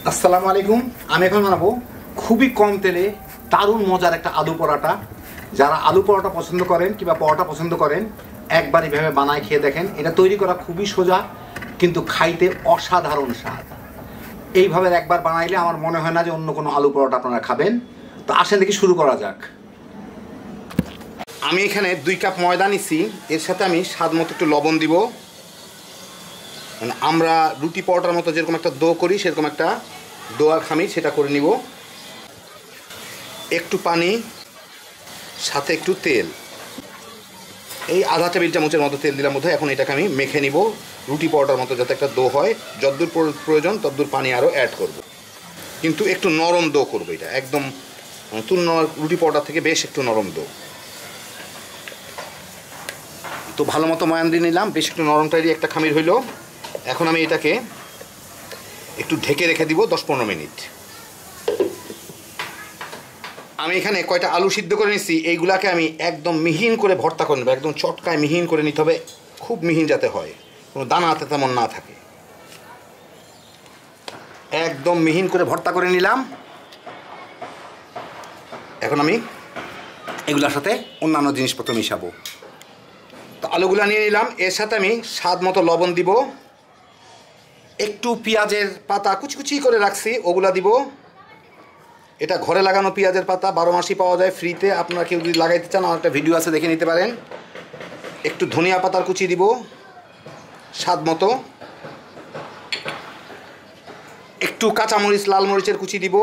আসসালামু আলাইকুম। আমি এখন বানাবো খুবই কম তেলে দারুণ মজার একটা আলু পরোটা। যারা আলু পরোটা পছন্দ করেন কিংবা পরোটা পছন্দ করেন একবার এইভাবে বানায় খেয়ে দেখেন। এটা তৈরি করা খুবই সোজা কিন্তু খাইতে অসাধারণ স্বাদ। এইভাবে একবার বানাইলে আমার মনে হয় না যে অন্য কোনো আলু পরোটা আপনারা খাবেন। তো আসেন দেখি শুরু করা যাক। আমি এখানে 2 কাপ ময়দা নিছি, এর সাথে আমি স্বাদ মতো একটু লবণ দিব। মানে আমরা রুটি পরোটার মতো যেরকম একটা ডো করি সেরকম একটা ডো আর খামির সেটা করে নিব। একটু পানি, সাথে একটু তেল, এই আধা টেবিল চামচের মতো তেল দিলাম বোধহয়। এখন এটাকে আমি মেখে নিব রুটি পরোটার মতো, যাতে একটা ডো হয়। যতদূর প্রয়োজন ততদূর পানি আরও অ্যাড করব, কিন্তু একটু নরম ডো করব। এটা একদম তুলনা রুটি পরোটা থেকে বেশ একটু নরম ডো। তো ভালো মতো ময়ান দিয়ে নিলাম, বেশ একটু নরম টাইরি একটা খামির হইল। এখন আমি এটাকে একটু ঢেকে রেখে দিব 10-15 মিনিট। আমি এখানে কয়টা আলু সিদ্ধ করে নিচ্ছি, এইগুলাকে আমি একদম মিহিন করে ভর্তা করে নেব। একদম চটকায় মিহিন করে নিতে হবে, খুব মিহিন যাতে হয়, কোনো দানা হাতে তেমন না থাকে। একদম মিহিন করে ভর্তা করে নিলাম। এখন আমি এগুলোর সাথে অন্যান্য জিনিসপত্র মিশাবো। তো আলুগুলা নিয়ে নিলাম, এর সাথে আমি স্বাদ মতো লবণ দিব, একটু পেঁয়াজের পাতা কুচি কুচি করে রাখছি ওগুলা দিব। এটা ঘরে লাগানো পেঁয়াজের পাতা, 12 মাসই পাওয়া যায় ফ্রিতে। আপনারা কেউ যদি লাগাইতে চান আমার একটা ভিডিও আছে, দেখে নিতে পারেন। একটু ধনিয়া পাতার কুচি দিব স্বাদ মতো, একটু কাঁচামরিচ লাল মরিচের কুচি দিব।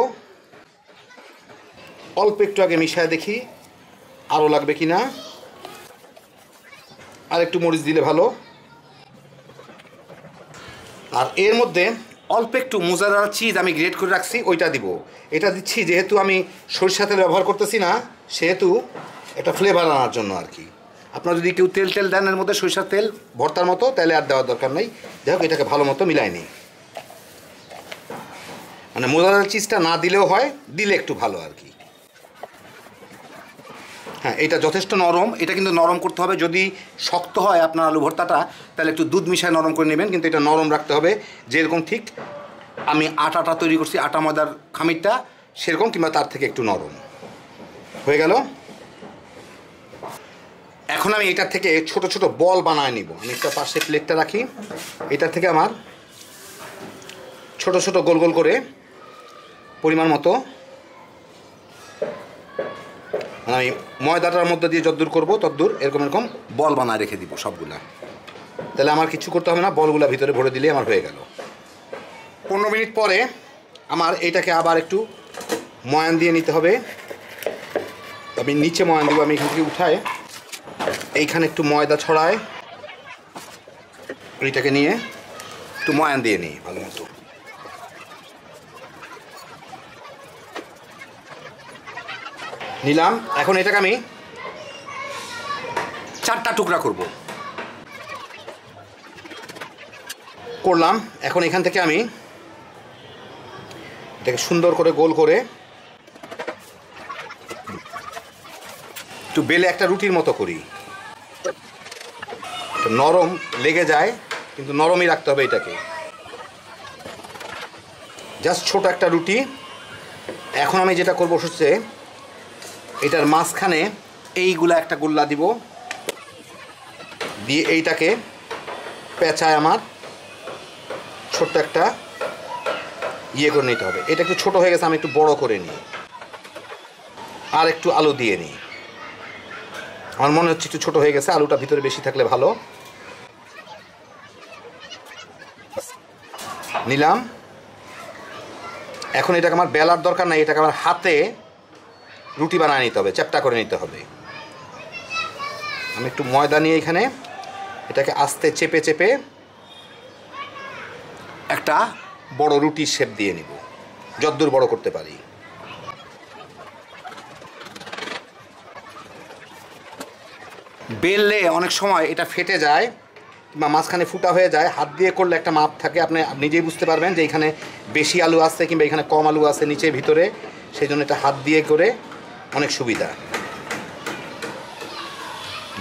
অল্প একটু আগে মিশায় দেখি আরও লাগবে কি না, আর একটু মরিচ দিলে ভালো। আর এর মধ্যে অল্প একটু মোজারেলা চিজ আমি গ্রেট করে রাখছি, ওইটা দিব। এটা দিচ্ছি যেহেতু আমি সরিষা তেল ব্যবহার করতেছি না, সেহেতু একটা ফ্লেভার আনার জন্য আর কি। আপনারা যদি কেউ তেল দেন এর মধ্যে, সরিষার তেল ভর্তার মতো, তাহলে আর দেওয়ার দরকার নেই। যাই হোক, এটাকে ভালো মতো মিলাই নিই। মানে মোজারেলা চিজটা না দিলেও হয়, দিলে একটু ভালো আর কি। হ্যাঁ, এটা যথেষ্ট নরম। এটা কিন্তু নরম করতে হবে। যদি শক্ত হয় আপনার আলু ভর্তাটা, তাহলে একটু দুধ মিশায় নরম করে নেবেন, কিন্তু এটা নরম রাখতে হবে। যেরকম ঠিক আমি আটাটা তৈরি করছি, আটা ময়দার খামিরটা, সেরকম কিংবা তার থেকে একটু নরম হয়ে গেল। এখন আমি এটার থেকে ছোট ছোট বল বানায় নিব। আমি একটা পাশে প্লেটটা রাখি, এটার থেকে আমার ছোট ছোট গোল গোল করে পরিমাণ মতো আমি ময়দাটার মধ্যে দিয়ে যতদূর করবো ততদূর এরকম এরকম বল বানায় রেখে দিব সবগুলা। তাহলে আমার কিছু করতে হবে না, বলগুলা ভিতরে ভরে দিলে আমার হয়ে গেল। 15 মিনিট পরে আমার এইটাকে আবার একটু ময়ান দিয়ে নিতে হবে। আমি নিচে ময়ান দিব, আমি এখান থেকে উঠায় এইখানে একটু ময়দা ছড়ায়, এইটাকে নিয়ে একটু ময়ান দিয়ে নিই ভালো মতো। নিলাম। এখন এটাকে আমি 4টা টুকরা করলাম। এখন এখান থেকে আমি এটাকে সুন্দর করে গোল করে একটু বেলে একটা রুটির মতো করি। নরম লেগে যায়, কিন্তু নরমই রাখতে হবে এটাকে। জাস্ট ছোট একটা রুটি। এখন আমি যেটা করবো হচ্ছে এটার মাঝখানে এইগুলা একটা গোল্লা দিব, দিয়ে এইটাকে পেঁচায় আমার ছোট্ট একটা ইয়ে করে নিতে হবে। এটা একটু ছোট হয়ে গেছে, আমি একটু বড় করে নিই, আর একটু আলু দিয়ে নিই। আমার মনে হচ্ছে একটু ছোট হয়ে গেছে, আলুটা ভিতরে বেশি থাকলে ভালো। নিলাম। এখন এটাকে আমার বেলার দরকার নাই, এটাকে আমার হাতে রুটি বানিয়ে নিতে হবে, চ্যাপ্টা করে নিতে হবে। আমি একটু ময়দা নিয়ে এখানে এটাকে আস্তে চেপে চেপে একটা বড় রুটির শেপ দিয়ে নিব, যতদূর বড় করতে পারি। বেললে অনেক সময় এটা ফেটে যায় কিংবা মাঝখানে ফুটা হয়ে যায়। হাত দিয়ে করলে একটা মাপ থাকে, আপনি নিজেই বুঝতে পারবেন যে এখানে বেশি আলু আছে কিংবা এখানে কম আলু আছে নিচে ভিতরে। সেই জন্য এটা হাত দিয়ে করে অনেক সুবিধা।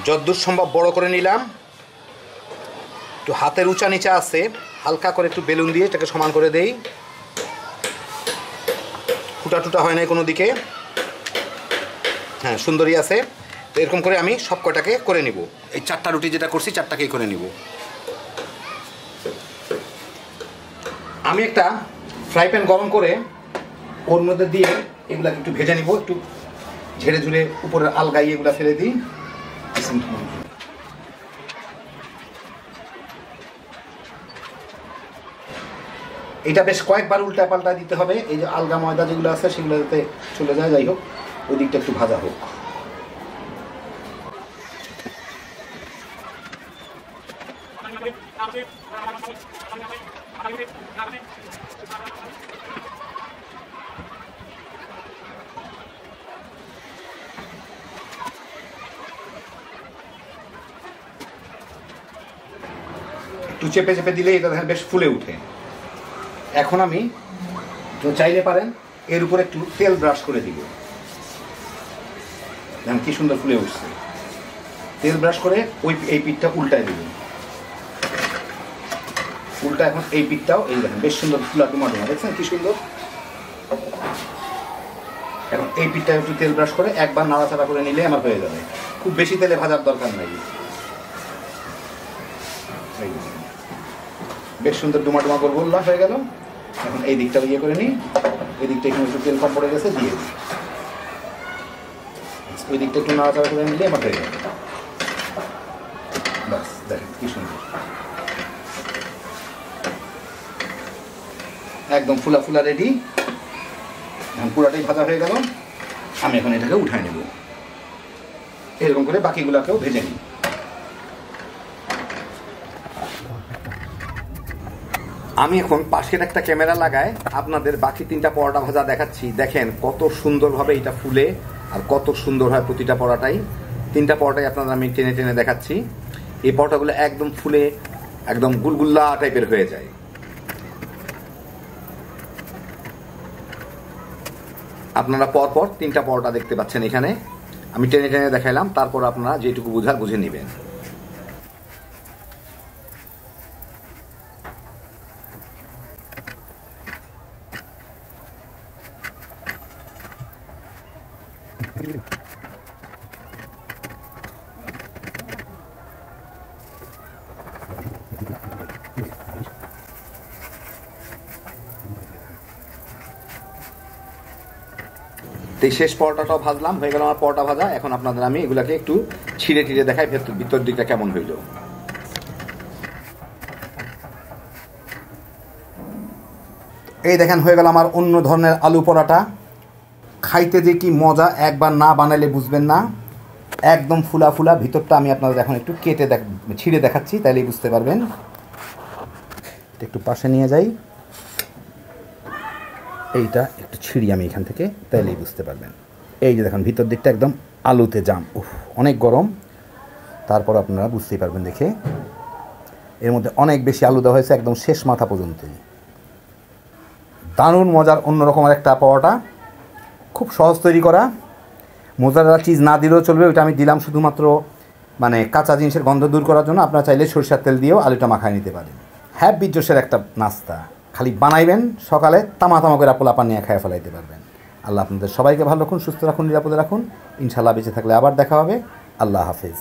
যতদূর সম্ভব বড় করে নিলাম। একটু হাতের উঁচা নিচা আছে, হালকা করে একটু বেলুন দিয়ে এটাকে সমান করে দেই। ফুটা টুটা হয় নাই কোনো দিকে, হ্যাঁ সুন্দরই আছে। তো এরকম করে আমি সব কটাকে করে নিব। এই 4টা রুটি যেটা করছি 4টাকেই করে নিব। আমি একটা ফ্রাই প্যান গরম করে ওর মধ্যে দিয়ে এগুলাকে একটু ভেজে নিব, একটু ঝেড়ে ঝুড়ে উপরের আলগাই এগুলা ফেলে দিই। এটা বেশ কয়েকবার উল্টা পাল্টা দিতে হবে, এই যে আলগা ময়দা যেগুলো আছে সেগুলো যাতে চলে যায়। যাই হোক, ওই দিকটা একটু ভাজা হোক। একটু চেপে চেপে দিলে এটা দেখেন বেশ ফুলে উঠে। এখন আমি চাইলে পারেন এর উপরে একটু তেল ব্রাশ করে দিব। দেখেন কি সুন্দর ফুলে উঠছে। তেল ব্রাশ করে এই পিঠটা উল্টায় দিব। উল্টা এখন এই পিঠটাও এই দেখেন বেশ সুন্দর ফুলা টুমা টুমা, দেখছেন কি সুন্দর। এখন এই পিঠটা একটু তেল ব্রাশ করে একবার নাড়াচাড়া করে নিলে আমার হয়ে যাবে। খুব বেশি তেলে ভাজার দরকার নাই। বেশ সুন্দর ডুমা ডুমা করে বললাম হয়ে গেল। এখন এই দিকটা ইয়ে করে নিই, এই দিকটা একটু একটু তেল কম পড়ে গেছে দিয়ে দিই। ওই দিকটা একটু নাড়াচাড়া করে নিলে আমার হয়ে যাবে। বাস দেখেন কি সুন্দর, একদম ফুলা ফুলা রেডি। এখন পুরাটাই ভাজা হয়ে গেল। আমি এখন এটাকে উঠাই নেব। এরকম করে বাকিগুলোকেও ভেজে নিই। আমি এখন পাশের একটা ক্যামেরা লাগায় আপনাদের বাকি 3টা পরোটা ভাজা দেখাচ্ছি। দেখেন কত সুন্দরভাবে এটা ফুলে আর কত সুন্দর হয় প্রতিটা পরোটাই। 3টা পরোটাই আপনাদের আমি টেনে টেনে দেখাচ্ছি। এই পরোটাগুলো একদম ফুলে একদম গুলগুল্লা টাইপের হয়ে যায়। আপনারা পরপর 3টা পরোটা দেখতে পাচ্ছেন এখানে। আমি টেনে টেনে দেখাইলাম, তারপর আপনারা যেটুকু বুঝার বুঝে নেবেন। এই শেষ পরোটাটাও ভাজলাম, হয়ে গেল আমার পরোটা ভাজা। এখন আপনাদের আমি এগুলাকে একটু ছিঁড়ে ছিঁড়ে দেখাই ভিতর দিকটা কেমন হইল। এই দেখেন হয়ে গেল আমার অন্য ধরনের আলু পরোটা। খাইতে যে কি মজা, একবার না বানালে বুঝবেন না। একদম ফুলা ফুলা ভিতরটা। আমি আপনাদের এখন একটু কেটে ছিঁড়ে দেখাচ্ছি, তাইলেই বুঝতে পারবেন। একটু পাশে নিয়ে যাই, এইটা একটু ছিঁড়ি আমি এখান থেকে, তাইলেই বুঝতে পারবেন। এই যে দেখেন ভিতর দিকটা একদম আলুতে জাম। অনেক গরম, তারপর আপনারা বুঝতেই পারবেন দেখে। এর মধ্যে অনেক বেশি আলু দেওয়া হয়েছে একদম শেষ মাথা পর্যন্তই। দারুণ মজার অন্যরকমের একটা পরোটা, খুব সহজ তৈরি করা। মোজারেলা চিজ না দিলেও চলবে, ওইটা আমি দিলাম শুধুমাত্র মানে কাঁচা জিনিসের গন্ধ দূর করার জন্য। আপনারা চাইলে সরিষার তেল দিয়েও আলুটা মাখায় নিতে পারেন। হ্যাপি জোশের একটা নাস্তা, খালি বানাইবেন সকালে তামা তামা করে পোলাপান নিয়ে খায় ফেলাইতে পারবেন। আল্লাহ আপনাদের সবাইকে ভালো রাখুন, সুস্থ রাখুন, নিরাপদে রাখুন। ইনশাল্লাহ বেঁচে থাকলে আবার দেখা হবে। আল্লাহ হাফিজ।